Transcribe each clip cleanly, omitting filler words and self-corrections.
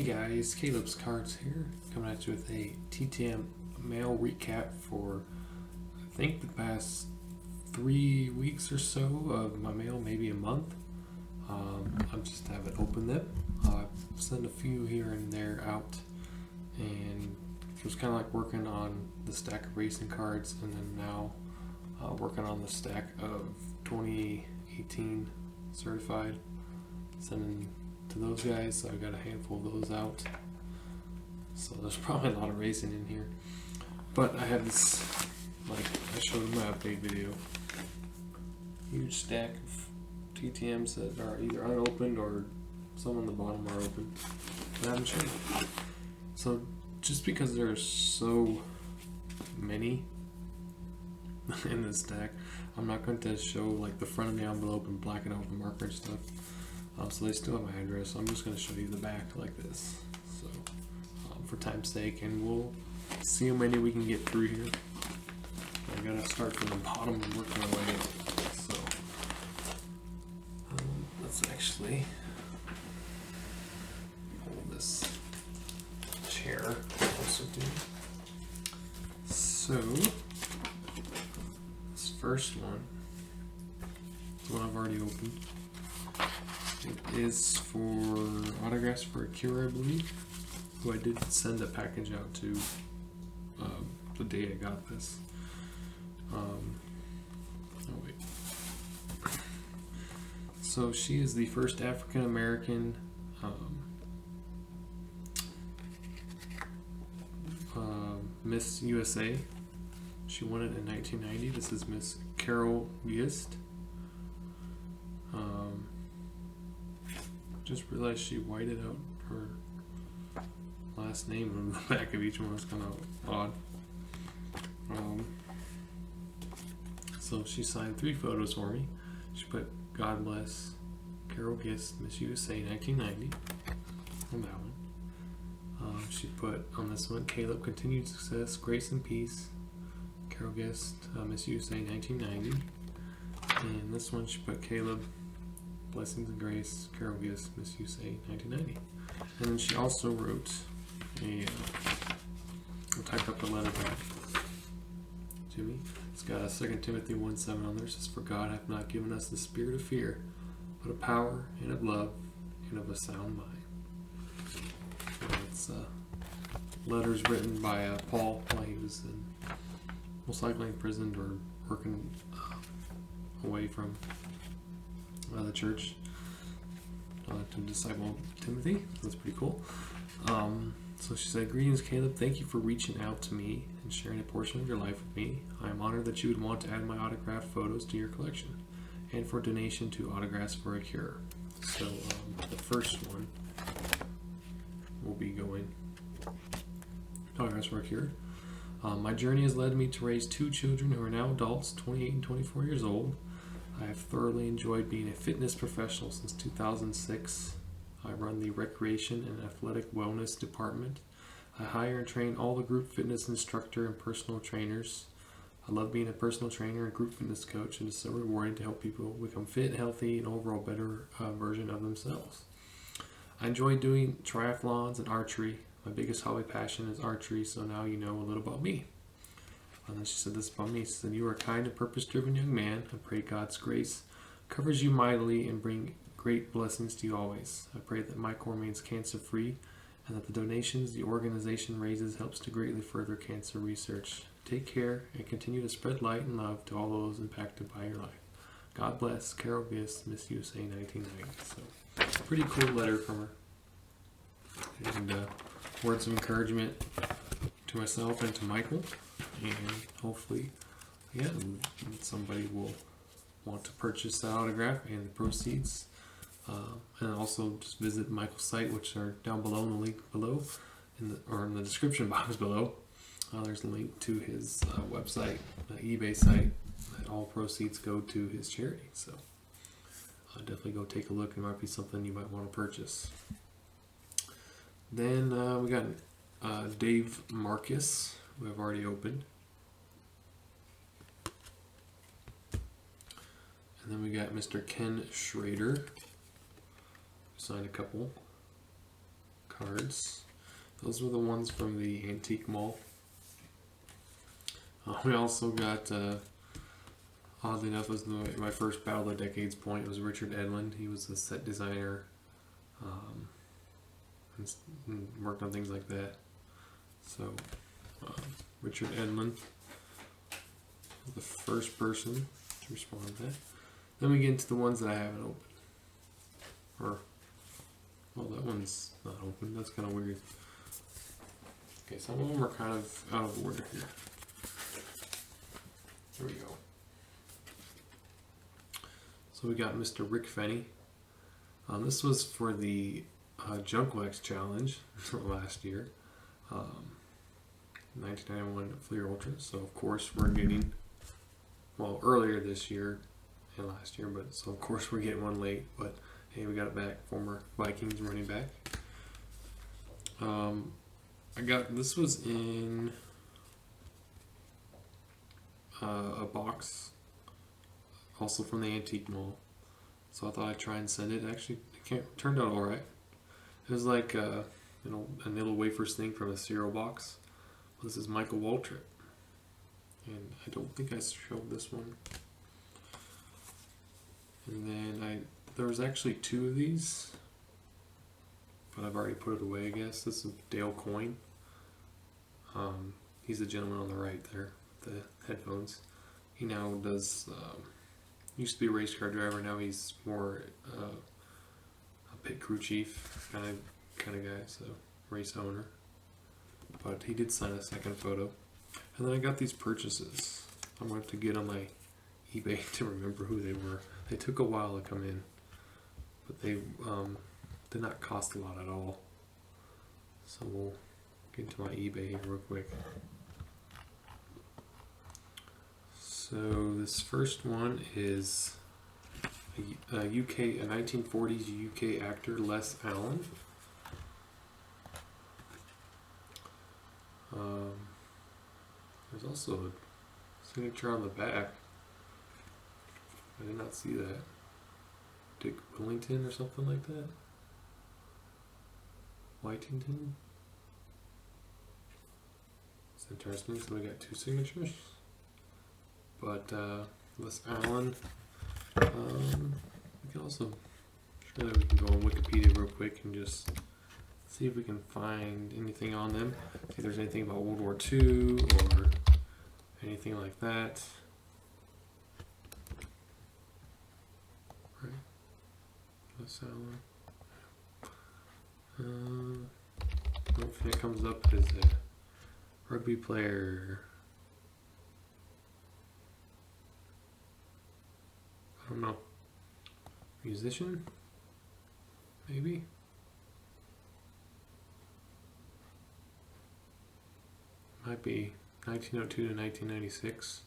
Hey guys, Caleb's Cards here, coming at you with a TTM mail recap for I think the past 3 weeks or so of my mail, maybe a month. I just haven't opened them. I've sent a few here and there out, and it was kind of like working on the stack of racing cards, and then now working on the stack of 2018 certified, sending to those guys. So I've got a handful of those out, so there's probably a lot of racing in here, but I have this, like I showed in my update video, huge stack of TTMs that are either unopened or some on the bottom are open that I haven't shown. So just because there are so many in this stack, I'm not going to show like the front of the envelope and black it out with a marker and stuff. So they still have my address, so I'm just going to show you the back like this, so for time's sake, and we'll see how many we can get through here. I gotta start from the bottom and work my way up. So let's actually hold this chair closer to me. So this first one is one I've already opened. It is for autographs for Akira, I believe, who I did send a package out to the day I got this. Oh wait. So she is the first African American Miss USA. She won it in 1990. This is Miss Carol Gist. Just realized she whited out her last name on the back of each one. It's kind of odd. So she signed 3 photos for me. She put "God bless Carol Gist, Miss USA 1990" on that one. She put on this one, "Caleb, continued success, grace and peace, Carol Gist, Miss USA 1990." And this one she put, "Caleb, blessings and grace, Carol Gist, Miss USA 1990." And then she also wrote I typed up a letter back to me. It's got a 2 Timothy 1:7 on there. It says, "For God hath not given us the spirit of fear, but of power and of love and of a sound mind." And it's letters written by Paul while he was most likely imprisoned or working away from the church to disciple Timothy. That's pretty cool. So she said, "Greetings, Caleb. Thank you for reaching out to me and sharing a portion of your life with me. I am honored that you would want to add my autographed photos to your collection and for donation to Autographs for a Cure." So the first one will be going to Autographs for a Cure. "My journey has led me to raise 2 children who are now adults, 28 and 24 years old. I have thoroughly enjoyed being a fitness professional since 2006. I run the Recreation and Athletic Wellness Department. I hire and train all the group fitness instructor and personal trainers. I love being a personal trainer and group fitness coach, and it's so rewarding to help people become fit, healthy, and overall better version of themselves. I enjoy doing triathlons and archery. My biggest hobby passion is archery, so now you know a little about me." And then she said this about me. She said, "You are a kind and purpose-driven young man. I pray God's grace covers you mightily and bring great blessings to you always. I pray that Michael remains cancer-free and that the donations the organization raises helps to greatly further cancer research. Take care and continue to spread light and love to all those impacted by your life. God bless, Carol Gist, Miss USA 1990. So, pretty cool letter from her. And words of encouragement to myself and to Michael. And hopefully, somebody will want to purchase that autograph and the proceeds. And also just visit Michael's site, which are down below in the link below, in the description box below. There's a link to his website, eBay site, that all proceeds go to his charity. So definitely go take a look. It might be something you might want to purchase. Then we got Dave Marcus, who I've already opened. And then we got Mr. Ken Schrader, who signed a couple cards. Those were the ones from the antique mall. We also got, oddly enough, was my first Battle of the Decades point. It was Richard Edlund. He was a set designer, and worked on things like that. So, Richard Edlund was the first person to respond to that. Then we get into the ones that I haven't opened. Well, that one's not open. That's kind of weird. Okay, some of them are kind of out of order here. There we go. So we got Mr. Rick Fenny. This was for the Junk Wax Challenge last year. 1991 Fleer Ultra. So of course we're getting, well, earlier this year and last year, but so of course we're getting one late, but hey, we got it back. Former Vikings running back. This was in a box, also from the antique mall. So I thought I'd try and send it. Actually, it turned out all right. It was like a little wafers thing from a cereal box. This is Michael Waltrip, and I don't think I showed this one. And then there was actually two of these, but I've already put it away, I guess. This is Dale Coyne. He's the gentleman on the right there, with the headphones. He now does, used to be a race car driver, now he's more a pit crew chief kind of guy, so race owner. But he did sign a second photo. And then I got these purchases. I'm going to have to get on my eBay to remember who they were. They took a while to come in, but they did not cost a lot at all. So we'll get into my eBay here real quick. So this first one is a 1940s UK actor, Les Allen. There's also a signature on the back. I did not see that. Dick Willington or something like that. Whitington. It's interesting. So we got two signatures. But Les Allen. We can also, sure that we can go on Wikipedia real quick and just see if we can find anything on them. See if there's anything about World War II or anything like that. Right. Les Allen. If it comes up as a rugby player. I don't know. Musician? Maybe? Might be 1902 to 1996.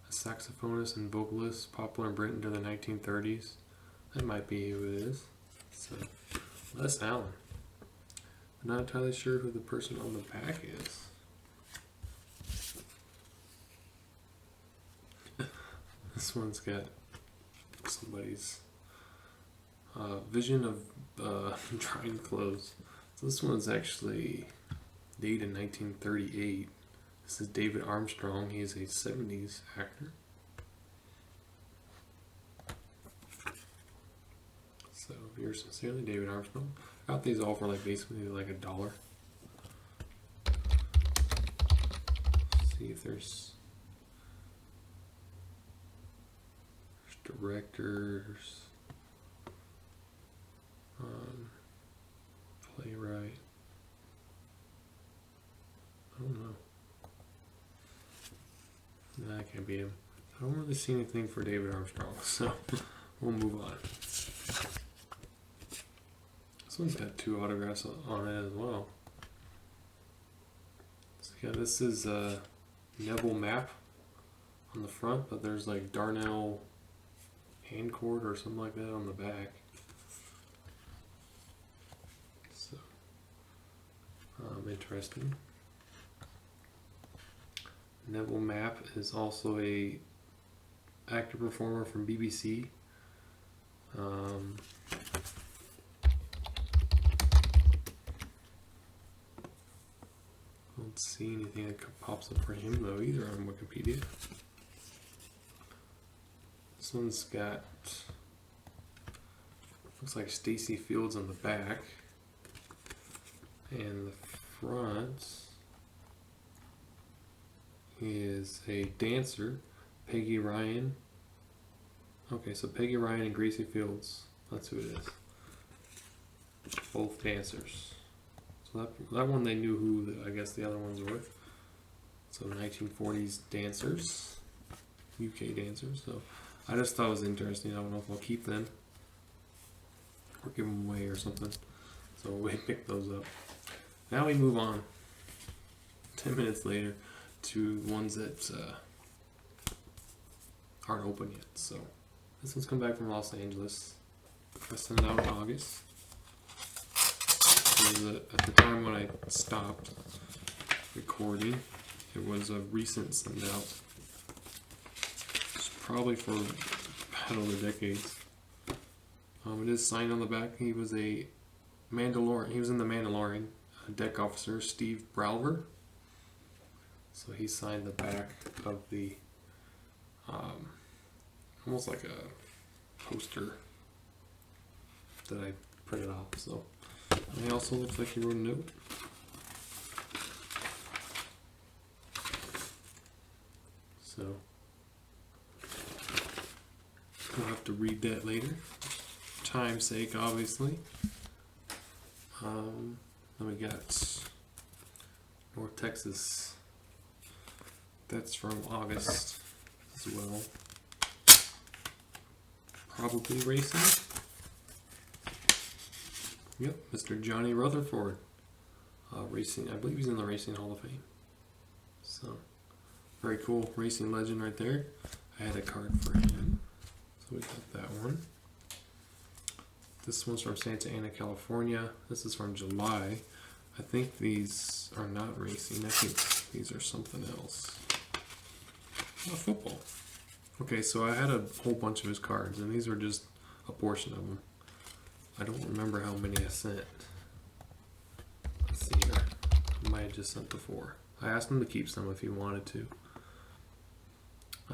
A saxophonist and vocalist, popular in Britain during the 1930s. That might be who it is. So, Les Allen. I'm not entirely sure who the person on the back is. This one's got somebody's vision of drying clothes. So this one's actually dated in 1938. This is David Armstrong. He is a 70s actor. So, yours sincerely, David Armstrong. I got these all for basically like $1. See if there's directors, playwright. I don't know. Nah, I can't beat him. I don't really see anything for David Armstrong, so we'll move on. This one's got two autographs on it as well. So yeah, this is Neville Mapp on the front, but there's like Darnell hand cord or something like that on the back. So, interesting. Neville Mapp is also a actor performer from BBC. don't see anything that pops up for him though either on Wikipedia. This one's got, looks like Stacy Fields on the back, and the front is a dancer, Peggy Ryan. Okay, so Peggy Ryan and Gracie Fields, that's who it is. Both dancers. So that one they knew who I guess the other ones were. So 1940s dancers, UK dancers. So I just thought it was interesting. I don't know if I'll keep them or give them away or something. So we picked those up. Now we move on 10 minutes later to ones that aren't open yet. So this one's come back from Los Angeles. I sent it out in August. At the time when I stopped recording, it was a recent send out. It's probably for Battle of the Decades. It is signed on the back. He was a Mandalorian. He was in the Mandalorian. Deck officer Steve Browver. So he signed the back of the almost like a poster that I printed off. So and he also looks like he wrote a note. So we'll have to read that later. Time's sake, obviously. Then we got North Texas. That's from August as well. Probably racing. Yep, Mr. Johnny Rutherford. Racing, I believe he's in the Racing Hall of Fame. So, very cool racing legend right there. I had a card for him. So we got that one. This one's from Santa Ana, California. This is from July. I think these are not racing. I think these are something else. Oh, football. Okay, so I had a whole bunch of his cards, and these were just a portion of them. I don't remember how many I sent. Let's see here. I might have just sent the 4. I asked him to keep some if he wanted to.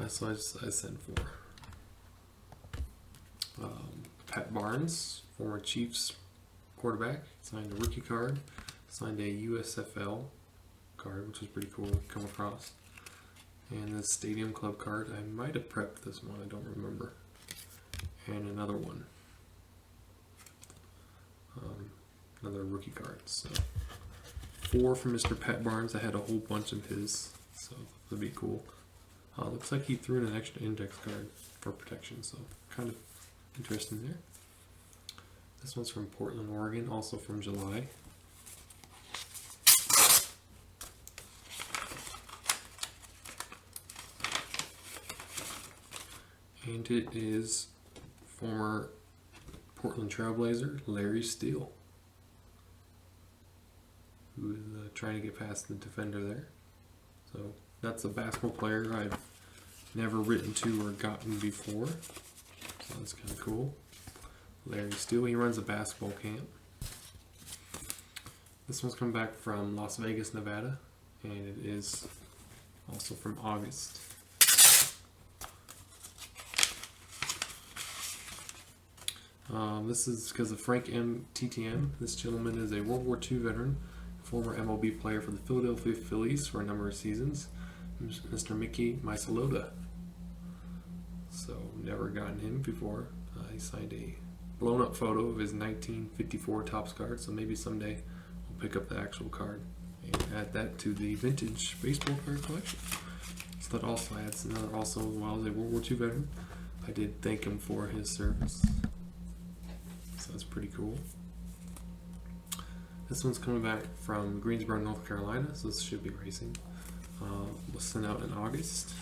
So I sent 4. Pat Barnes, former Chiefs quarterback, signed a rookie card, signed a USFL card, which was pretty cool to come across. And this Stadium Club card, I might have prepped this one, I don't remember. And another one. Another rookie card. So 4 from Mr. Pat Barnes. I had a whole bunch of his, so that'd be cool. Looks like he threw in an extra index card for protection, so kind of interesting there. This one's from Portland, Oregon, also from July. And it is former Portland Trailblazer Larry Steele, who is trying to get past the defender there. So that's a basketball player I've never written to or gotten before. So that's kind of cool. Larry Steele, he runs a basketball camp. This one's come back from Las Vegas, Nevada, and it is also from August. This is because of Frank M. TTM. This gentleman is a World War II veteran, former MLB player for the Philadelphia Phillies for a number of seasons, Mr. Mickey Maisalota. So, never gotten him before. He signed a blown up photo of his 1954 Topps card, so maybe someday we'll pick up the actual card and add that to the vintage baseball card collection. So that also adds another, also while I was a World War II veteran, I did thank him for his service. So that's pretty cool. This one's coming back from Greensboro, North Carolina, so this should be racing. Was sent out in August.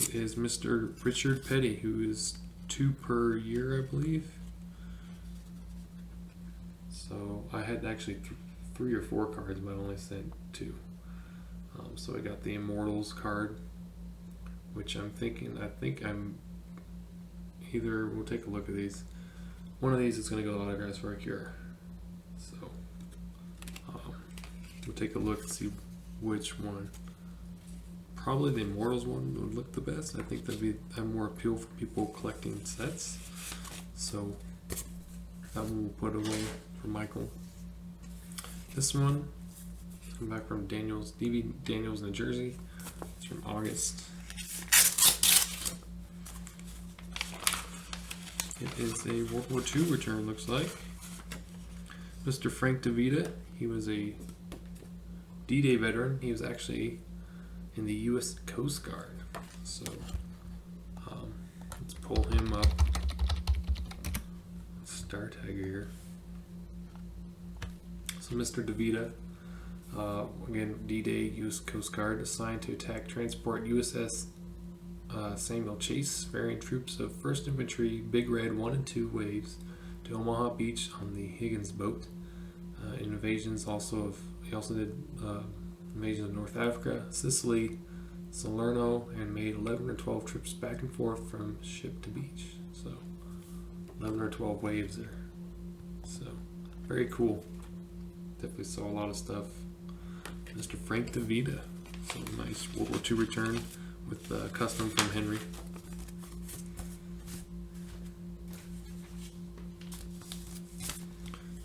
It is Mr. Richard Petty, who is 2 per year, I believe. So I had actually 3 or 4 cards, but I only sent 2. So I got the Immortals card, which I'm thinking, either, we'll take a look at these. One of these is going to go autographs for a cure. So we'll take a look and see which one. Probably the Immortals one would look the best. I think that'd have more appeal for people collecting sets. So that one we'll put away for Michael. This one, come back from Daniels, DV Daniels, New Jersey. It's from August. It is a World War II return, looks like. Mr. Frank DeVita, he was a D-Day veteran. He was actually in the U.S. Coast Guard. So let's pull him up. Star tag here. So Mr. DeVita, again, D-Day, U.S. Coast Guard, assigned to attack transport USS Samuel Chase, ferrying troops of 1st Infantry, Big Red 1 and 2 waves to Omaha Beach on the Higgins boat. Invasions he also did invasions of North Africa, Sicily, Salerno, and made 11 or 12 trips back and forth from ship to beach. So 11 or 12 waves there. So very cool. Definitely saw a lot of stuff. Mr. Frank DeVita. So nice World War II return with custom from Henry.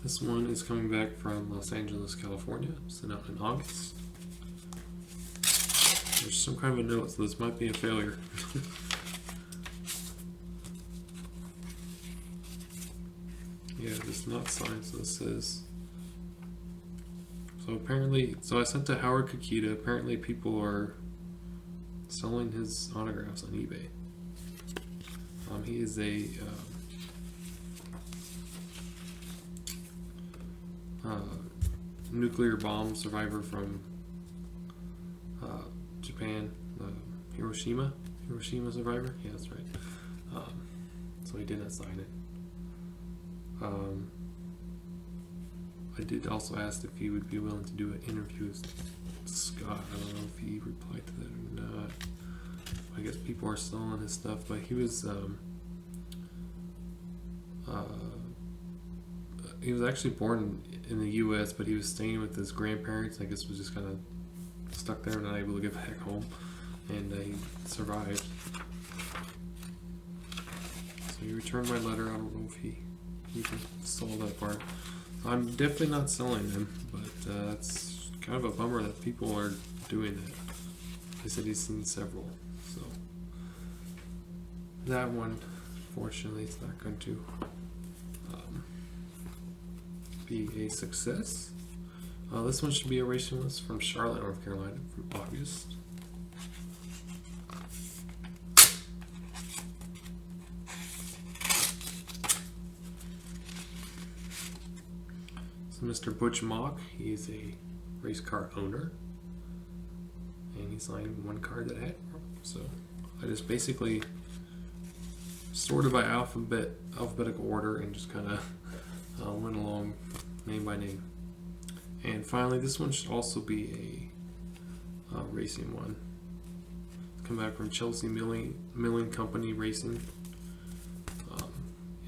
This one is coming back from Los Angeles, California, sent out in August. There's some kind of a note, so this might be a failure. Yeah, it's not signed, so this says. So apparently, I sent to Howard Kikita. Apparently, people are selling his autographs on eBay. He is a nuclear bomb survivor from Japan, Hiroshima survivor. Yeah, that's right. So he did not sign it. I did also ask if he would be willing to do an interview with Scott. I don't know if he replied to that or not. I guess people are selling his stuff, but he was actually born in the U.S., but he was staying with his grandparents. I guess was just kind of stuck there and not able to get back home, and he survived. So he returned my letter. I don't know if he even sold that part. I'm definitely not selling them, but it's kind of a bummer that people are doing that. He said he's seen several, so that one, fortunately, is not going to be a success. This one should be a racing list from Charlotte, North Carolina, from August. So Mr. Butch Mock, he is a race car owner, and he signed one card that I had. So I just basically sorted by alphabetical order and just kind of went along name by name. And finally, this one should also be a racing one. Come back from Chelsea Milling Company Racing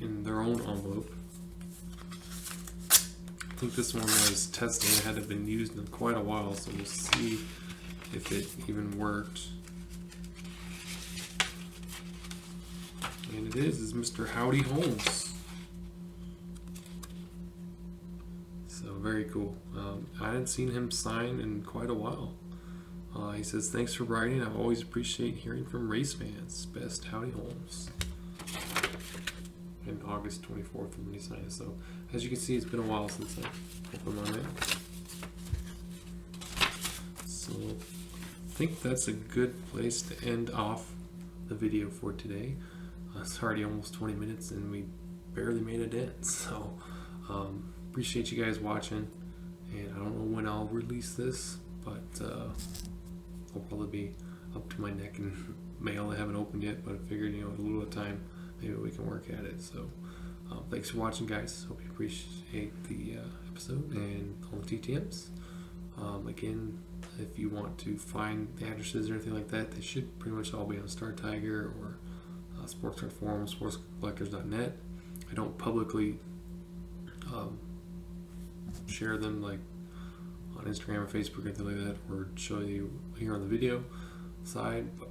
in their own envelope. I think this one was testing. It hadn't been used in quite a while, so we'll see if it even worked. And it is Mr. Howdy Holmes. So very cool. I hadn't seen him sign in quite a while. He says, "Thanks for writing. I always appreciate hearing from race fans. Best, Howdy Holmes." And August 24th when he signed it. So as you can see, it's been a while since I opened my mail. So I think that's a good place to end off the video for today. It's already almost 20 minutes and we barely made it in. So appreciate you guys watching, and I don't know when I'll release this, but I'll probably be up to my neck in mail. I haven't opened yet, but I figured, a little time, maybe we can work at it. So thanks for watching, guys. Hope you appreciate the episode and all the TTMs. Again, if you want to find the addresses or anything like that, they should pretty much all be on Star Tiger or Sports Card Forum, sportscollectors.net. I don't publicly share them like on Instagram or Facebook or anything like that, or show you here on the video side, but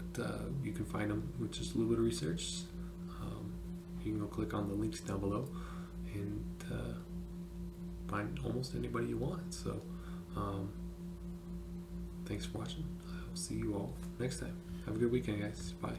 you can find them with just a little bit of research. You can go click on the links down below and find almost anybody you want. So thanks for watching. I'll see you all next time. Have a good weekend, guys. Bye.